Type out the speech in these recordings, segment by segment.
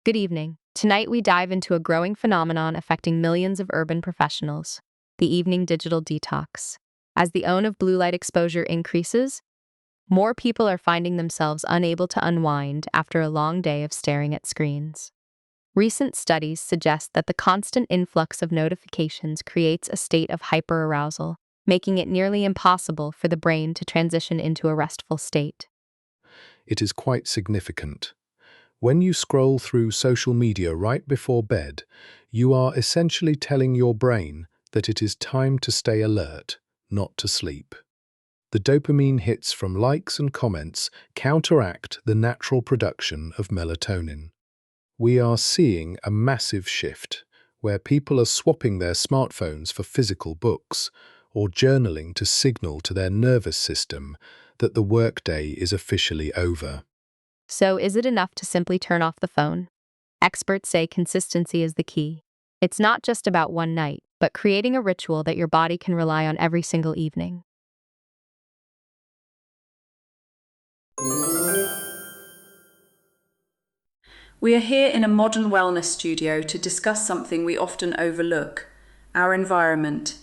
Good evening. Tonight we dive into a growing phenomenon affecting millions of urban professionals, the evening digital detox. As the ON of blue light exposure increases, more people are finding themselves unable to unwind after a long day of staring at screens. Recent studies suggest that the constant influx of notifications creates a state of hyperarousal, making it nearly impossible for the brain to transition into a restful state. It is quite significant. When you scroll through social media right before bed, you are essentially telling your brain that it is time to stay alert, not to sleep. The dopamine hits from likes and comments counteract the natural production of melatonin. We are seeing a massive shift where people are swapping their smartphones for physical books or journaling to signal to their nervous system that the workday is officially over. So, is it enough to simply turn off the phone? Experts say consistency is the key. It's not just about one night, but creating a ritual that your body can rely on every single evening. We are here in a modern wellness studio to discuss something we often overlook: our environment.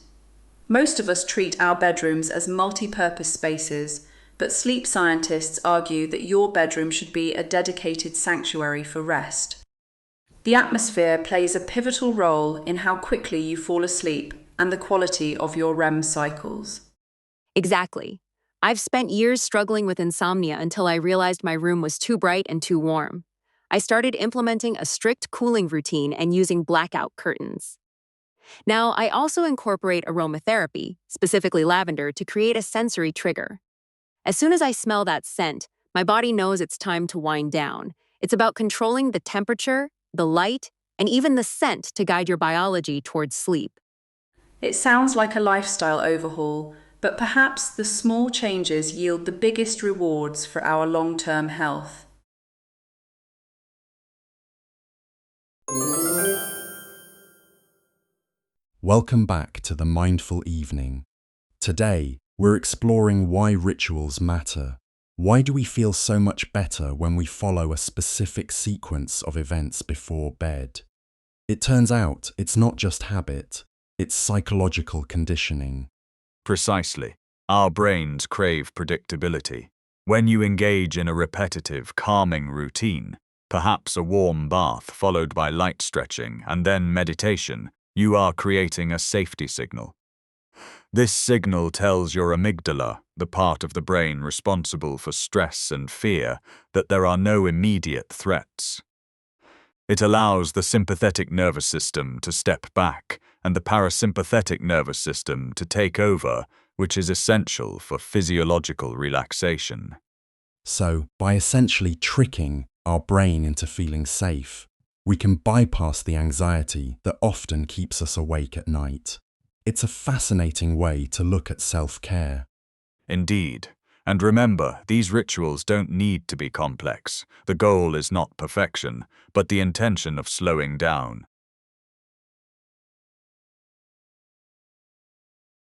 Most of us treat our bedrooms as multi-purpose spaces, but sleep scientists argue that your bedroom should be a dedicated sanctuary for rest. The atmosphere plays a pivotal role in how quickly you fall asleep and the quality of your REM cycles. Exactly. I've spent years struggling with insomnia until I realized my room was too bright and too warm. I started implementing a strict cooling routine and using blackout curtains. Now, I also incorporate aromatherapy, specifically lavender, to create a sensory trigger. As soon as I smell that scent, my body knows it's time to wind down. It's about controlling the temperature, the light, and even the scent to guide your biology towards sleep. It sounds like a lifestyle overhaul, but perhaps the small changes yield the biggest rewards for our long-term health. Welcome back to the Mindful Evening. Today, we're exploring why rituals matter. Why do we feel so much better when we follow a specific sequence of events before bed? It turns out it's not just habit, it's psychological conditioning. Precisely. Our brains crave predictability. When you engage in a repetitive, calming routine, perhaps a warm bath followed by light stretching and then meditation, you are creating a safety signal. This signal tells your amygdala, the part of the brain responsible for stress and fear, that there are no immediate threats. It allows the sympathetic nervous system to step back and the parasympathetic nervous system to take over, which is essential for physiological relaxation. So, by essentially tricking our brain into feeling safe, we can bypass the anxiety that often keeps us awake at night. It's a fascinating way to look at self-care. Indeed. And remember, these rituals don't need to be complex. The goal is not perfection, but the intention of slowing down,